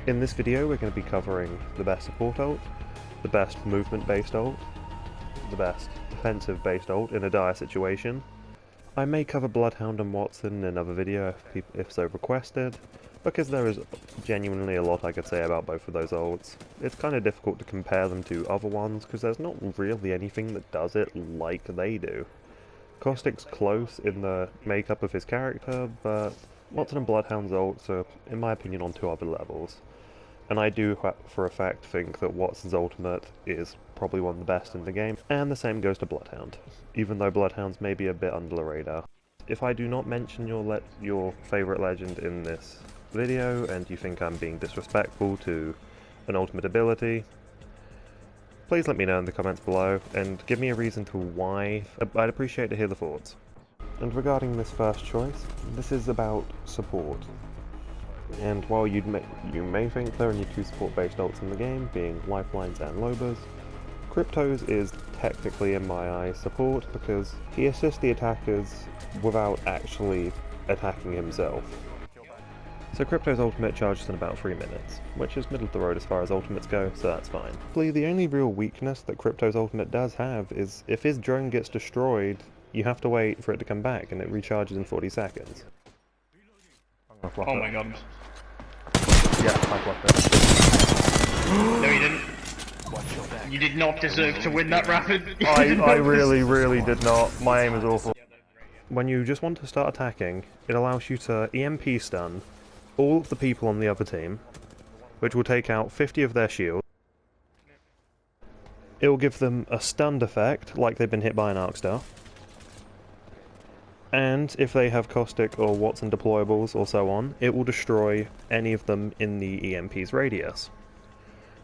In this video we're going to be covering the best support ult, the best movement based ult, the best defensive based ult in a dire situation. I may cover Bloodhound and Watson in another video if so requested, because there is genuinely a lot I could say about both of those ults. It's kind of difficult to compare them to other ones because there's not really anything that does it like they do. Caustic's close in the makeup of his character, but Watson and Bloodhound's ults are, in my opinion, on two other levels. And I do, for a fact, think that Watson's ultimate is probably one of the best in the game, and the same goes to Bloodhound, even though Bloodhound's may be a bit under the radar. If I do not mention your favourite legend in this video, and you think I'm being disrespectful to an ultimate ability, please let me know in the comments below, and give me a reason to why. I'd appreciate to hear the thoughts. And regarding this first choice, this is about support. And while you may think there are only two support-based ults in the game, being Lifelines and Lobas, Crypto's is technically, in my eyes, support because he assists the attackers without actually attacking himself. So Crypto's ultimate charges in about 3 minutes, which is middle of the road as far as ultimates go, so that's fine. The only real weakness that Crypto's ultimate does have is if his drone gets destroyed, you have to wait for it to come back and it recharges in 40 seconds. Oh my god. Yeah, I blocked it. No, you didn't. You did not deserve to win that rapid. I really did not. My aim is awful. When you just want to start attacking, it allows you to EMP stun all of the people on the other team, which will take out 50 of their shield. It will give them a stunned effect, like they've been hit by an arc star. And if they have Caustic or Watson deployables or so on, it will destroy any of them in the EMP's radius.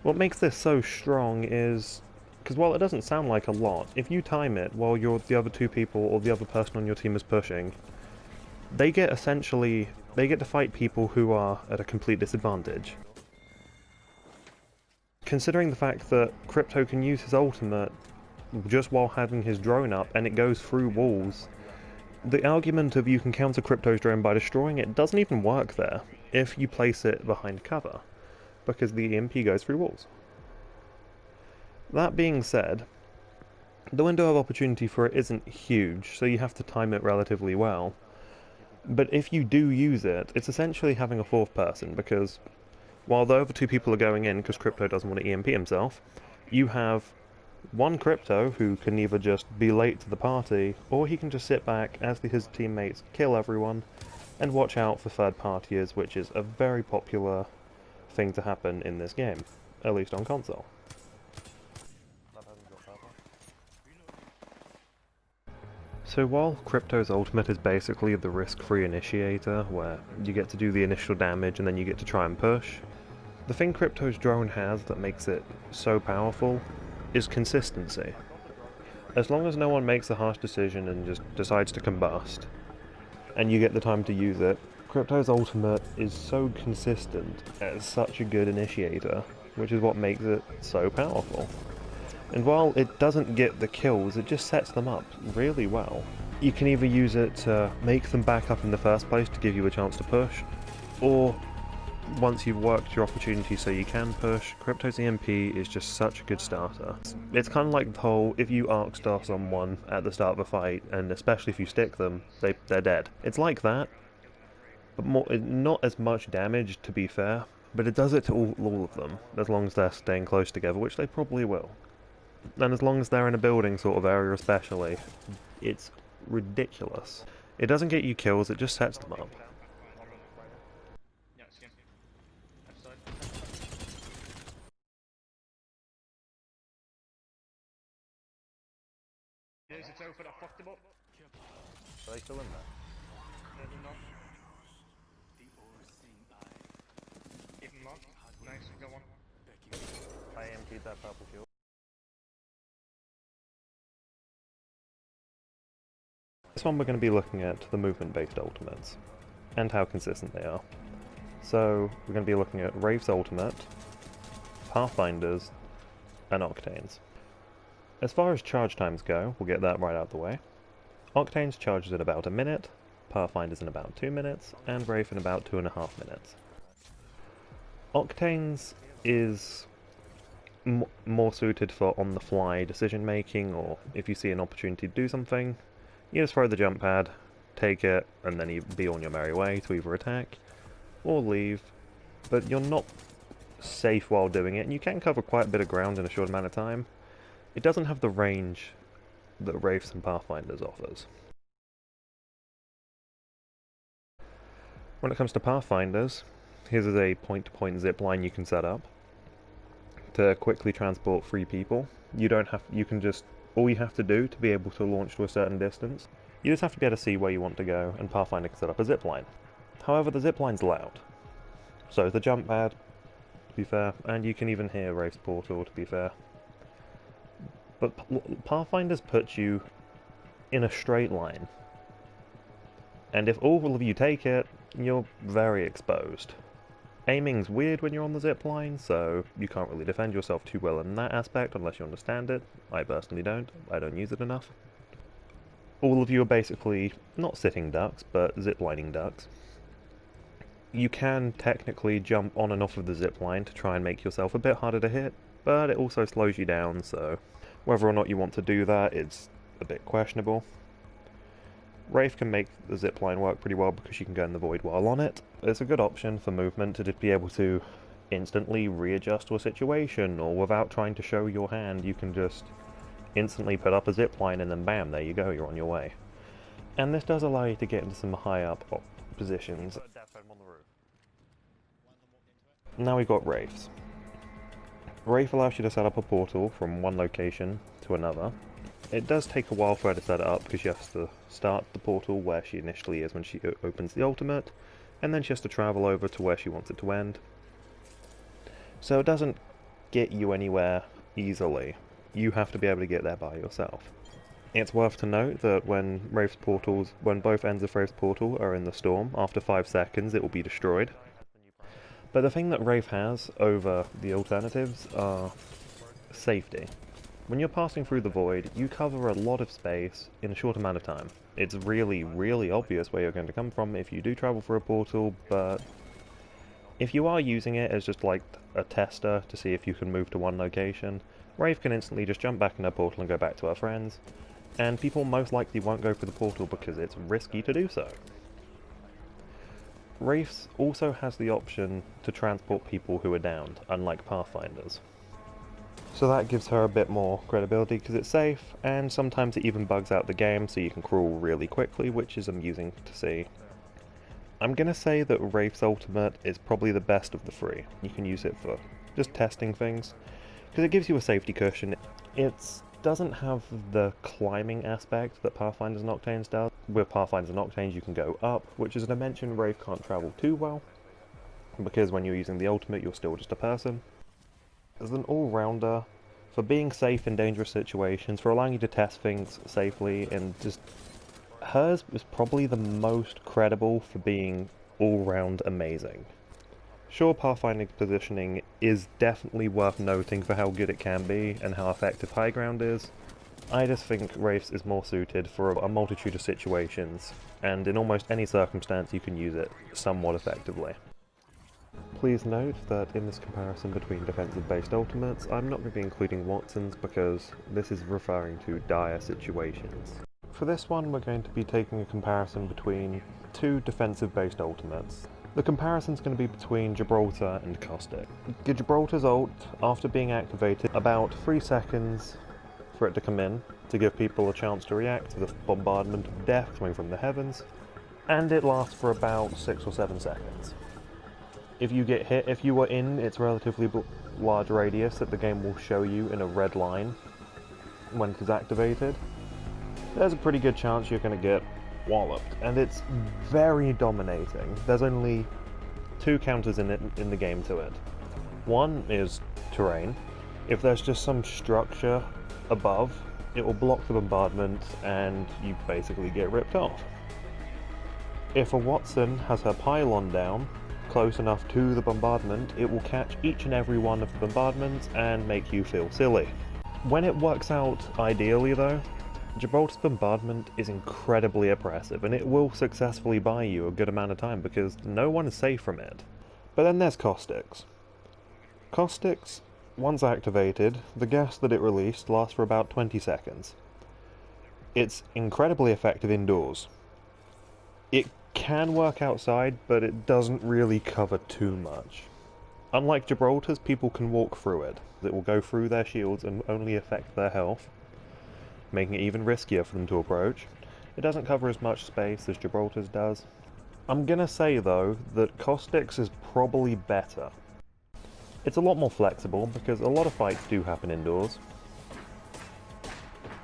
What makes this so strong is, because while it doesn't sound like a lot, if you time it while the other two people or the other person on your team is pushing, they get to fight people who are at a complete disadvantage. Considering the fact that Crypto can use his ultimate just while having his drone up and it goes through walls, the argument of you can counter Crypto's drone by destroying it doesn't even work there if you place it behind cover, because the EMP goes through walls. That being said, the window of opportunity for it isn't huge, so you have to time it relatively well. But if you do use it, it's essentially having a fourth person, because while the other two people are going in because Crypto doesn't want to EMP himself, you have one Crypto who can either just be late to the party, or he can just sit back as his teammates kill everyone and watch out for third partiers, which is a very popular thing to happen in this game, at least on console. So while Crypto's ultimate is basically the risk-free initiator, where you get to do the initial damage and then you get to try and push, the thing Crypto's drone has that makes it so powerful is consistency. As long as no one makes a harsh decision and just decides to combust, and you get the time to use it, Crypto's ultimate is so consistent as such a good initiator, which is what makes it so powerful. And while it doesn't get the kills, it just sets them up really well. You can either use it to make them back up in the first place to give you a chance to push, or once you've worked your opportunity so you can push, Crypto's EMP is just such a good starter. It's kind of like the whole, if you arc star someone at the start of a fight, and especially if you stick them, they're dead. It's like that, but not as much damage to be fair, but it does it to all of them, as long as they're staying close together, which they probably will. And as long as they're in a building sort of area especially, it's ridiculous. It doesn't get you kills, it just sets them up. It's open, I fucked him up. Are they still in there? No, they're not. Keep them locked. Nice, go on. I emptied that purple fuel. This one we're going to be looking at the movement-based ultimates, and how consistent they are. So, we're going to be looking at Wraith's ultimate, Pathfinder's, and Octane's. As far as charge times go, we'll get that right out of the way. Octane's charges in about a minute, Pathfinder's in about 2 minutes, and Wraith in about 2.5 minutes. Octanes is more suited for on-the-fly decision-making, or if you see an opportunity to do something, you just throw the jump pad, take it, and then you be on your merry way to either attack or leave, but you're not safe while doing it, and you can cover quite a bit of ground in a short amount of time. It doesn't have the range that Wraiths and Pathfinders offers. When it comes to Pathfinders, here's a point-to-point zipline you can set up to quickly transport 3 people. All you have to do to be able to launch to a certain distance, you just have to be able to see where you want to go, and Pathfinder can set up a zipline. However, the zipline's loud. So is the jump pad, to be fair, and you can even hear Wraith's Portal, to be fair. But Pathfinders put you in a straight line, and if all of you take it, you're very exposed. Aiming's weird when you're on the zipline, so you can't really defend yourself too well in that aspect unless you understand it. I personally don't. I don't use it enough. All of you are basically not sitting ducks, but ziplining ducks. You can technically jump on and off of the zipline to try and make yourself a bit harder to hit, but it also slows you down, so whether or not you want to do that is a bit questionable. Wraith can make the zipline work pretty well because you can go in the void while on it. It's a good option for movement to just be able to instantly readjust to a situation, or without trying to show your hand, you can just instantly put up a zipline and then bam, there you go, you're on your way. And this does allow you to get into some high up positions. Now we've got Wraiths. Wraith allows you to set up a portal from one location to another. It does take a while for her to set it up because she has to start the portal where she initially is when she opens the ultimate, and then she has to travel over to where she wants it to end. So it doesn't get you anywhere easily. You have to be able to get there by yourself. It's worth to note that when both ends of Wraith's portal are in the storm, after 5 seconds it will be destroyed. But the thing that Wraith has over the alternatives are safety. When you're passing through the void, you cover a lot of space in a short amount of time. It's really, really obvious where you're going to come from if you do travel through a portal, but if you are using it as just like a tester to see if you can move to one location, Wraith can instantly just jump back in her portal and go back to her friends, and people most likely won't go for the portal because it's risky to do so. Wraiths also has the option to transport people who are downed, unlike Pathfinders. So that gives her a bit more credibility because it's safe, and sometimes it even bugs out the game so you can crawl really quickly, which is amusing to see. I'm gonna say that Wraith's ultimate is probably the best of the 3. You can use it for just testing things, because it gives you a safety cushion. It doesn't have the climbing aspect that Pathfinders and Octanes does. With Pathfinders and Octanes you can go up, which is a dimension Wraith can't travel too well, because when you're using the ultimate you're still just a person. As an all-rounder, for being safe in dangerous situations, for allowing you to test things safely, and just hers is probably the most credible for being all-round amazing. Sure, Pathfinding positioning is definitely worth noting for how good it can be and how effective high ground is. I just think Wraiths is more suited for a multitude of situations, and in almost any circumstance you can use it somewhat effectively. Please note that in this comparison between defensive-based ultimates, I'm not going to be including Watson's because this is referring to dire situations. For this one, we're going to be taking a comparison between 2 defensive-based ultimates. The comparison's going to be between Gibraltar and Caustic. Gibraltar's ult, after being activated, about 3 seconds for it to come in, to give people a chance to react to the bombardment of death coming from the heavens, and it lasts for about 6 or 7 seconds. If you get hit, if you are in its relatively large radius that the game will show you in a red line when it is activated, there's a pretty good chance you're going to get walloped, and it's very dominating. There's only 2 counters in the game to it. One is terrain. If there's just some structure above, it will block the bombardment and you basically get ripped off. If a Watson has her pylon down close enough to the bombardment, it will catch each and every one of the bombardments and make you feel silly. When it works out ideally though, Gibraltar's bombardment is incredibly oppressive, and it will successfully buy you a good amount of time because no one is safe from it. But then there's Caustic's. Caustics, once activated, the gas that it released lasts for about 20 seconds. It's incredibly effective indoors. It can work outside, but it doesn't really cover too much. Unlike Gibraltar's, people can walk through it. It will go through their shields and only affect their health, making it even riskier for them to approach. It doesn't cover as much space as Gibraltar's does. I'm gonna say though that Caustics is probably better. It's a lot more flexible because a lot of fights do happen indoors,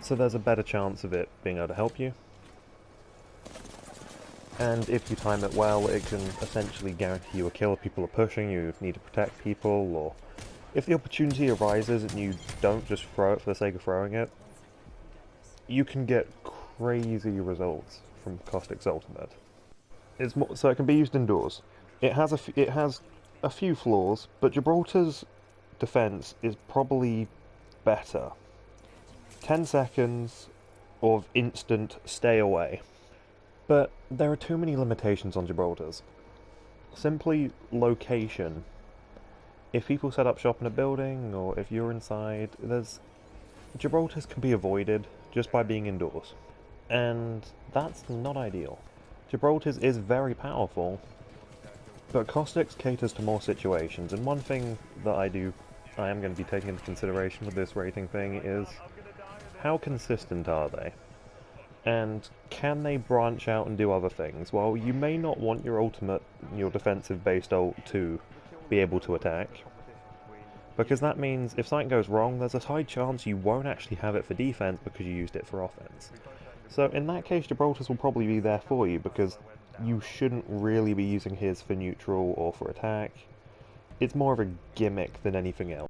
so there's a better chance of it being able to help you. And if you time it well, it can essentially guarantee you a kill if people are pushing, you need to protect people, or if the opportunity arises and you don't just throw it for the sake of throwing it, you can get crazy results from Caustic's ultimate. So it can be used indoors. It has a few flaws, but Gibraltar's defense is probably better. 10 seconds of instant stay away. But there are too many limitations on Gibraltar's. Simply location. If people set up shop in a building, or if you're inside, Gibraltar's can be avoided just by being indoors. And that's not ideal. Gibraltar's is very powerful, but Caustic's caters to more situations, and one thing that I am going to be taking into consideration with this rating thing is how consistent are they? And can they branch out and do other things? Well, you may not want your ultimate, your defensive-based ult, to be able to attack, because that means if something goes wrong, there's a high chance you won't actually have it for defense because you used it for offense. So in that case, Gibraltar's will probably be there for you, because you shouldn't really be using his for neutral or for attack. It's more of a gimmick than anything else.